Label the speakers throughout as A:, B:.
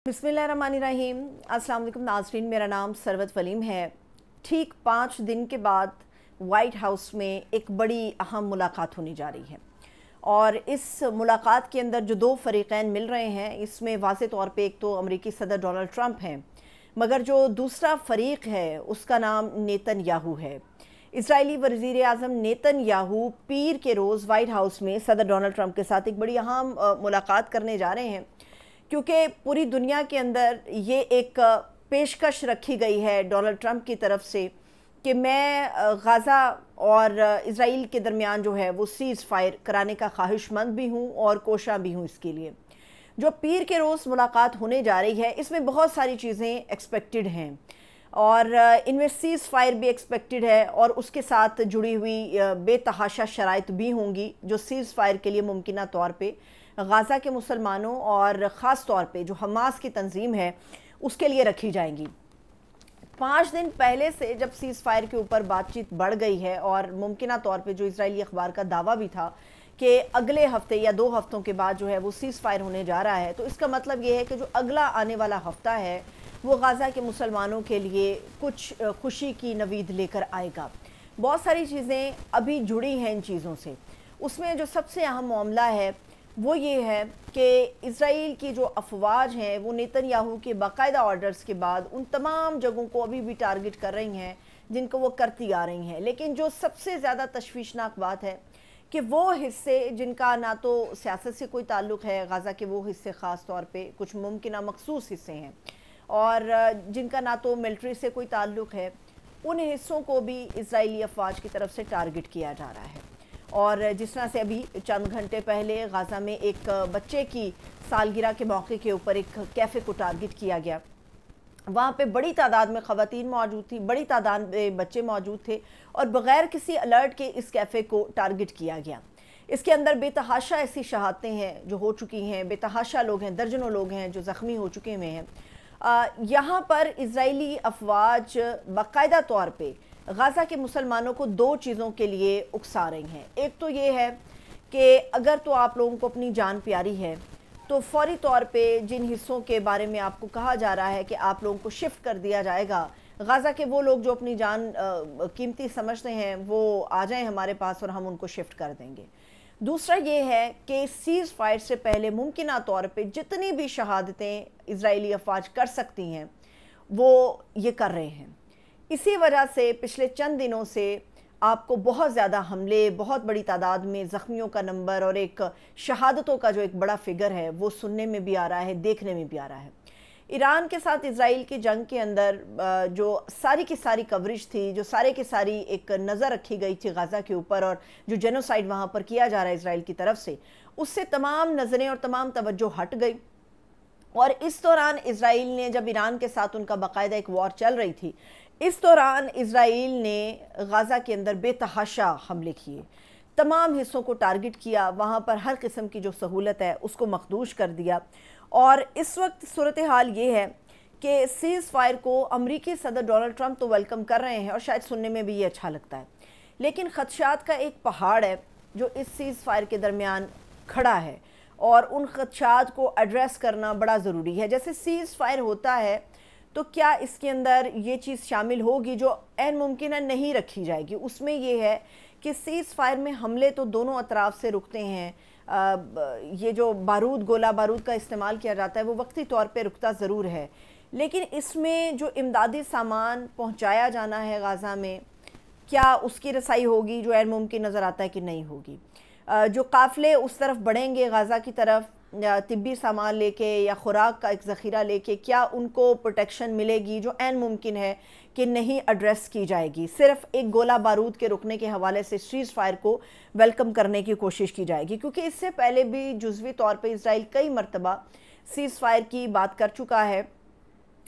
A: बिस्मिल्लाहिर्रहमानिर्रहीम। अस्सलाम वालेकुम नाज़रीन, मेरा नाम सरवत वलीम है। ठीक 5 दिन के बाद वाइट हाउस में एक बड़ी अहम मुलाकात होने जा रही है और इस मुलाकात के अंदर जो दो फ़रीक़ैन मिल रहे हैं, इसमें वाज़े तौर पे एक तो अमेरिकी सदर डोनाल्ड ट्रंप हैं, मगर जो दूसरा फ़रीक़ है उसका नाम नेतन्याहू है। इजरायली वज़ीर आज़म नेतन्याहू पीर के रोज़ वाइट हाउस में सदर डोनाल्ड ट्रंप के साथ एक बड़ी अहम मुलाकात करने जा रहे हैं, क्योंकि पूरी दुनिया के अंदर ये एक पेशकश रखी गई है डोनाल्ड ट्रंप की तरफ से कि मैं गाज़ा और इज़राइल के दरमियान जो है वो सीज़ फायर कराने का ख्वाहिशमंद भी हूँ और कोशा भी हूँ। इसके लिए जो पीर के रोज़ मुलाकात होने जा रही है, इसमें बहुत सारी चीज़ें एक्सपेक्टेड हैं और इनमें सीज़ फायर भी एक्सपेक्टेड है और उसके साथ जुड़ी हुई बेतहाशा शराइत भी होंगी जो सीज़ फायर के लिए मुमकिना तौर पे गाज़ा के मुसलमानों और ख़ास तौर पे जो हमास की तंजीम है उसके लिए रखी जाएंगी। 5 दिन पहले से जब सीज़ फायर के ऊपर बातचीत बढ़ गई है और मुमकिना तौर पे जो इजरायली अखबार का दावा भी था कि अगले हफ्ते या 2 हफ्तों के बाद जो है वो सीज़ फायर होने जा रहा है, तो इसका मतलब ये है कि जो अगला आने वाला हफ्ता है वो गाज़ा के मुसलमानों के लिए कुछ खुशी की नवीद लेकर आएगा। बहुत सारी चीज़ें अभी जुड़ी हैं इन चीज़ों से। उसमें जो सबसे अहम मामला है वो ये है कि इज़राइल की जो अफवाज हैं वो नेतन्याहू के बाकायदा ऑर्डर्स के बाद उन तमाम जगहों को अभी भी टारगेट कर रही हैं जिनको वो करती आ रही हैं। लेकिन जो सबसे ज़्यादा तशवीशनाक बात है कि वो हिस्से जिनका ना तो सियासत से कोई ताल्लुक़ है, गाज़ा के वो हिस्से ख़ास तौर पे कुछ मुमकिना मखसूस हिस्से हैं और जिनका ना तो मिलिट्री से कोई ताल्लुक़ है, उन हिस्सों को भी इज़राइली अफवाज की तरफ से टारगेट किया जा रहा है। और जिस तरह से अभी चंद घंटे पहले गाज़ा में एक बच्चे की सालगिरह के मौके के ऊपर एक कैफ़े को टारगेट किया गया, वहाँ पे बड़ी तादाद में ख़वातीन मौजूद थी, बड़ी तादाद में बच्चे मौजूद थे और बग़ैर किसी अलर्ट के इस कैफ़े को टारगेट किया गया। इसके अंदर बेतहाशा ऐसी शहादतें हैं जो हो चुकी हैं, बेतहाशा लोग हैं, दर्जनों लोग हैं जो ज़ख्मी हो चुके हुए हैं। यहाँ पर इज़राइली अफवाज बाकायदा तौर पे गाज़ा के मुसलमानों को 2 चीज़ों के लिए उकसा रही हैं। एक तो ये है कि अगर तो आप लोगों को अपनी जान प्यारी है तो फ़ौरी तौर पे जिन हिस्सों के बारे में आपको कहा जा रहा है कि आप लोगों को शिफ्ट कर दिया जाएगा, गाज़ा के वो लोग जो अपनी जान कीमती समझते हैं वो आ जाएं हमारे पास और हम उनको शिफ्ट कर देंगे। दूसरा ये है कि सीज़ फायर से पहले मुमकिना तौर पे जितनी भी शहादतें इज़राइली अफवाज कर सकती हैं वो ये कर रहे हैं। इसी वजह से पिछले चंद दिनों से आपको बहुत ज़्यादा हमले, बहुत बड़ी तादाद में ज़ख्मियों का नंबर और एक शहादतों का जो एक बड़ा फिगर है वो सुनने में भी आ रहा है, देखने में भी आ रहा है। ईरान के साथ इज़राइल की जंग के अंदर जो सारी की सारी कवरेज थी, जो सारे की सारी एक नज़र रखी गई थी गाज़ा के ऊपर और जो जेनोसाइड वहाँ पर किया जा रहा है इज़राइल की तरफ से, उससे तमाम नज़रें और तमाम तवज्जो हट गई। और इस दौरान इज़राइल ने जब ईरान के साथ उनका बाकायदा एक वॉर चल रही थी, इस दौरान इज़राइल ने गाज़ा के अंदर बेतहाशा हमले किए, तमाम हिस्सों को टारगेट किया, वहाँ पर हर किस्म की जो सहूलत है उसको मखदूश कर दिया। और इस वक्त सूरत हाल ये है कि सीज़ फायर को अमेरिकी सदर डोनाल्ड ट्रंप तो वेलकम कर रहे हैं और शायद सुनने में भी ये अच्छा लगता है, लेकिन ख़दशात का एक पहाड़ है जो इस सीज़ फायर के दरमियान खड़ा है और उन ख़दशात को एड्रेस करना बड़ा ज़रूरी है। जैसे सीज़ फायर होता है तो क्या इसके अंदर ये चीज़ शामिल होगी जो ऐन मुमकिन नहीं रखी जाएगी? उसमें ये है कि सीज़ फायर में हमले तो दोनों अतराफ से रुकते हैं, ये जो बारूद, गोला बारूद का इस्तेमाल किया जाता है वो वक्ती तौर पे रुकता ज़रूर है, लेकिन इसमें जो इमदादी सामान पहुंचाया जाना है गाज़ा में, क्या उसकी रसाई होगी जो ऐन मुमकिन नज़र आता है कि नहीं होगी? जो काफ़िले उस तरफ बढ़ेंगे गाज़ा की तरफ तिब्बी सामान लेके या खुराक का एक ज़ख़ीरा लेके, क्या उनको प्रोटेक्शन मिलेगी जो ऐन मुमकिन है कि नहीं एड्रेस की जाएगी? सिर्फ़ एक गोला बारूद के रुकने के हवाले से सीज़ फायर को वेलकम करने की कोशिश की जाएगी, क्योंकि इससे पहले भी जुज़वी तौर पे इज़राइल कई मरतबा सीज़ फायर की बात कर चुका है,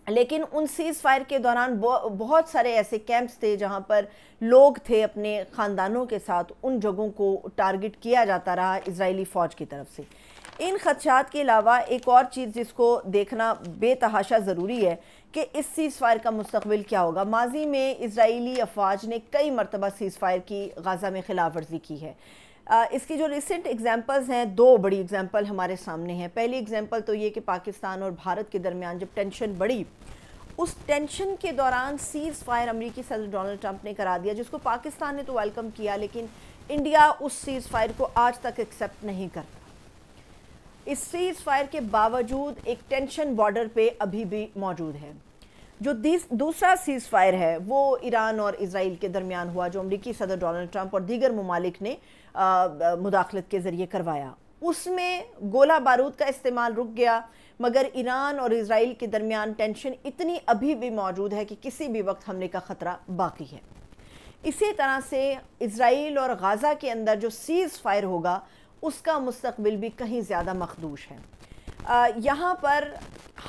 A: लेकिन उन सीज़ फायर के दौरान बहुत सारे ऐसे कैंप्स थे जहां पर लोग थे अपने ख़ानदानों के साथ, उन जगहों को टारगेट किया जाता रहा इज़राइली फ़ौज की तरफ से। इन ख़दशात के अलावा एक और चीज़ जिसको देखना बेतहाशा ज़रूरी है कि इस सीज़ फायर का मुस्तक़बिल क्या होगा। माजी में इज़राइली अफवाज ने कई मरतबा सीज़ फायर की गाज़ा में खिलाफ वर्जी की है, اس کی جو ریسنٹ ایگزامپلز ہیں، دو بڑی ایگزامپل ہمارے سامنے ہیں۔ پہلی ایگزامپل تو یہ کہ پاکستان اور بھارت کے درمیان جب ٹینشن بڑھی، اس ٹینشن کے دوران سیز فائر امریکی صدر ڈونلڈ ٹرمپ نے کرا دیا، جس کو پاکستان نے تو ویلکم کیا، لیکن انڈیا اس سیز فائر کو آج تک ایکسیپٹ نہیں کرتا۔ اس سیز فائر کے باوجود ایک ٹینشن بارڈر پہ ابھی بھی موجود ہے۔ جو دوسرا سیز فائر ہے وہ ایران اور اسرائیل کے درمیان ہوا، جو امریکی صدر ڈونلڈ ٹرمپ اور دیگر ممالک نے مداخلت کے ذریعے کروایا۔ اس میں گولہ بارود کا استعمال رک گیا، مگر ایران اور اسرائیل کے درمیان ٹینشن اتنی ابھی بھی موجود ہے کہ کسی بھی وقت حملے کا خطرہ باقی ہے۔ اسی طرح سے اسرائیل اور غزہ کے اندر جو سیز فائر ہوگا، اس کا مستقبل بھی کہیں زیادہ مخدوش ہے۔ یہاں پر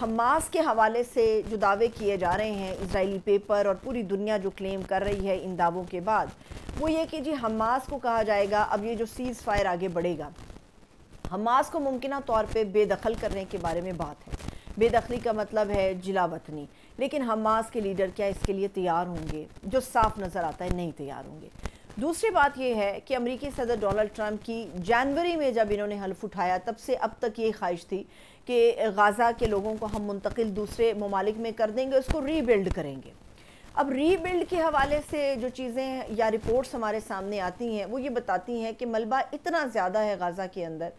A: حماس کے حوالے سے جو دعوے کیے جا رہے ہیں، اسرائیلی پیپر اور پوری دنیا جو کلیم کر رہی ہے ان دعووں کے بعد، وہ یہ کہ جی حماس کو کہا جائے گا اب یہ جو سیز فائر آگے بڑھے گا، حماس کو ممکنہ طور پہ بے دخل کرنے کے بارے میں بات ہے۔ بے دخلی کا مطلب ہے جلا وطنی، لیکن حماس کے لیڈر کیا اس کے لیے تیار ہوں گے؟ جو صاف نظر آتا ہے نہیں تیار ہوں گے۔ دوسری بات یہ ہے کہ امریکی صدر ڈونلڈ ٹرمپ کی جنوری میں جب انہوں نے حلف اٹھایا، تب سے اب تک یہ خواہش تھی کہ غزہ کے لوگوں کو ہم منتقل دوسرے ممالک میں کر دیں گے، اس کو ری بلڈ کریں گے۔ اب ری بلڈ کے حوالے سے جو چیزیں یا رپورٹس ہمارے سامنے آتی ہیں، وہ یہ بتاتی ہیں کہ ملبہ اتنا زیادہ ہے غزہ کے اندر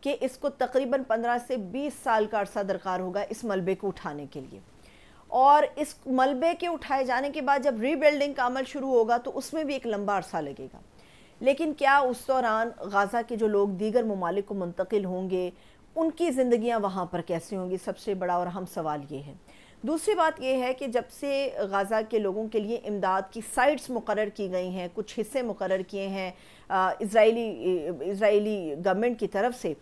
A: کہ اس کو تقریباً 15 سے 20 سال کا عرصہ درکار ہوگا اس ملبے کو اٹھانے کے لیے، اور اس ملبے کے اٹھائے جانے کے بعد جب ری بلڈنگ کا عمل شروع ہوگا تو اس میں بھی ایک لمبا عرصہ لگے گا۔ لیکن کیا اس دوران غزہ کے جو لوگ دیگر ممالک کو منتقل ہوں گے، ان کی زندگیاں وہاں پر کیسے ہوں گی؟ سب سے بڑا اور اہم سوال یہ ہے۔ دوسری بات یہ ہے کہ جب سے غزہ کے لوگوں کے لیے امداد کی سائٹس مقرر کی گئی ہیں، کچھ حصے مقرر کیے ہیں اسرائیلی گورنمنٹ کی طرف سے،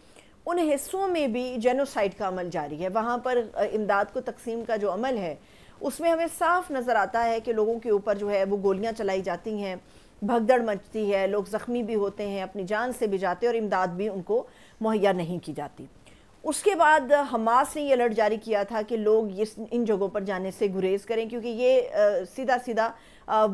A: ان حصوں میں بھی جینوسائیڈ کا عمل جاری ہے۔ وہاں پر امداد کو تقسیم کا جو عمل ہے، اس میں ہمیں صاف نظر آتا ہے کہ لوگوں کے اوپر جو ہے وہ گولیاں چلائی جاتی ہیں، بھگدڑ مچتی ہے، لوگ زخمی بھی ہوتے ہیں، اپنی جان سے بھی جاتے ہیں، اور امداد بھی ان کو مہیا نہیں کی جاتی۔ اس کے بعد حماس نے یہ الرٹ جاری کیا تھا کہ لوگ ان جگہوں پر جانے سے گریز کریں، کیونکہ یہ سیدھا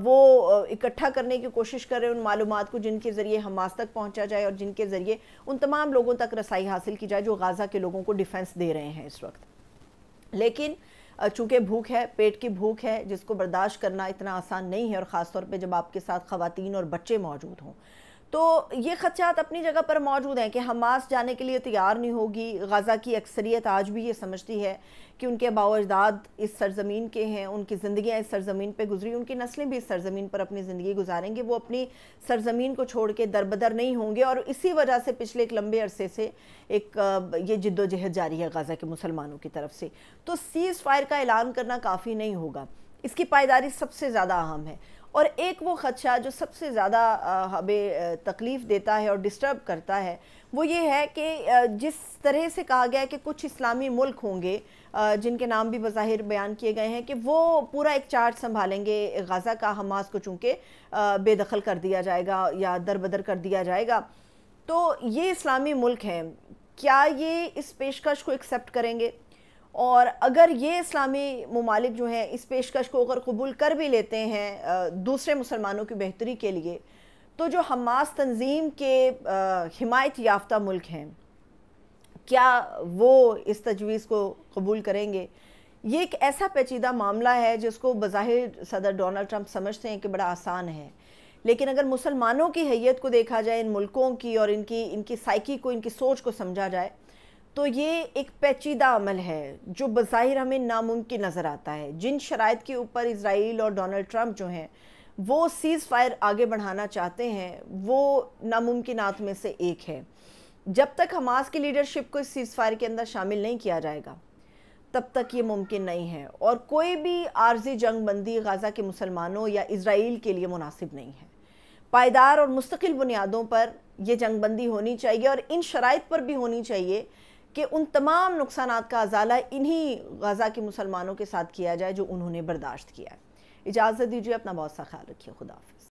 A: وہ اکٹھا کرنے کی کوشش کر رہے ہیں ان معلومات کو جن کے ذریعے حماس تک پہنچا جائے اور جن کے ذریعے ان تمام لوگوں تک رسائی حاصل کی جائے جو غزہ کے لوگوں کو ڈیفنس دے رہے ہیں اس وقت۔ لیکن چونکہ بھوک ہے، پیٹ کی بھوک ہے، جس کو برداشت کرنا اتنا آسان نہیں ہے، اور خاص طور پہ جب آپ کے ساتھ خواتین اور بچے موجود ہوں، تو یہ خدشات اپنی جگہ پر موجود ہیں کہ حماس جانے کے لیے تیار نہیں ہوگی۔ غزہ کی اکثریت آج بھی یہ سمجھتی ہے کہ ان کے آباء و اجداد اس سرزمین کے ہیں، ان کی زندگیاں اس سرزمین پہ گزری، ان کی نسلیں بھی اس سرزمین پر اپنی زندگی گزاریں گے، وہ اپنی سرزمین کو چھوڑ کے دربدر نہیں ہوں گے، اور اسی وجہ سے پچھلے ایک لمبے عرصے سے یہ جد و جہد جاری ہے غزہ کے مسلمانوں کی طرف سے۔ تو سیز فائر کا اعلان کرنا کافی نہیں ہوگا، اس کی پائیداری سب سے زیادہ اہم ہے۔ اور ایک وہ خدشہ جو سب سے زیادہ ہمیں تکلیف دیتا ہے اور ڈسٹرب کرتا ہے، وہ یہ ہے کہ جس طرح سے کہا گیا ہے کہ کچھ اسلامی ملک ہوں گے جن کے نام بھی بظاہر بیان کیے گئے ہیں کہ وہ پورا ایک چارج سنبھالیں گے غزہ کا، حماس کو چونکہ بے دخل کر دیا جائے گا یا دربدر کر دیا جائے گا۔ تو یہ اسلامی ملک ہیں، کیا یہ اس پیشکش کو ایکسیپٹ کریں گے؟ اور اگر یہ اسلامی ممالک جو ہیں اس پیشکش کو اگر قبول کر بھی لیتے ہیں دوسرے مسلمانوں کی بہتری کے لیے، تو جو حماس تنظیم کے حمایت یافتہ ملک ہیں، کیا وہ اس تجویز کو قبول کریں گے؟ یہ ایک ایسا پیچیدہ معاملہ ہے جس کو بظاہر صدر ڈونلڈ ٹرمپ سمجھتے ہیں کہ بڑا آسان ہے، لیکن اگر مسلمانوں کی حیثیت کو دیکھا جائے، ان ملکوں کی اور ان کی سائیکی کو، ان کی سوچ کو سمجھا جائے، تو یہ ایک پیچیدہ عمل ہے جو بظاہر ہمیں ناممکن نظر آتا ہے۔ جن شرائط کے اوپر اسرائیل اور ڈونلڈ ٹرمپ جو ہیں وہ سیز فائر آگے بڑھانا چاہتے ہیں، وہ ناممکنات میں سے ایک ہے۔ جب تک حماس کی لیڈرشپ کو اس سیز فائر کے اندر شامل نہیں کیا جائے گا، تب تک یہ ممکن نہیں ہے، اور کوئی بھی عارضی جنگ بندی غزہ کے مسلمانوں یا اسرائیل کے لیے مناسب نہیں ہے۔ پائیدار اور مستقل بنیادوں پر یہ جنگ بندی ہونی چاہیے، اور ان شرائط پر بھی ہونی چاہیے کہ ان تمام نقصانات کا ازالہ انہی غزہ کے مسلمانوں کے ساتھ کیا جائے جو انہوں نے برداشت کیا ہے۔ اجازت دیجیے، اپنا بہت سا خیال رکھیے، خدا حافظ۔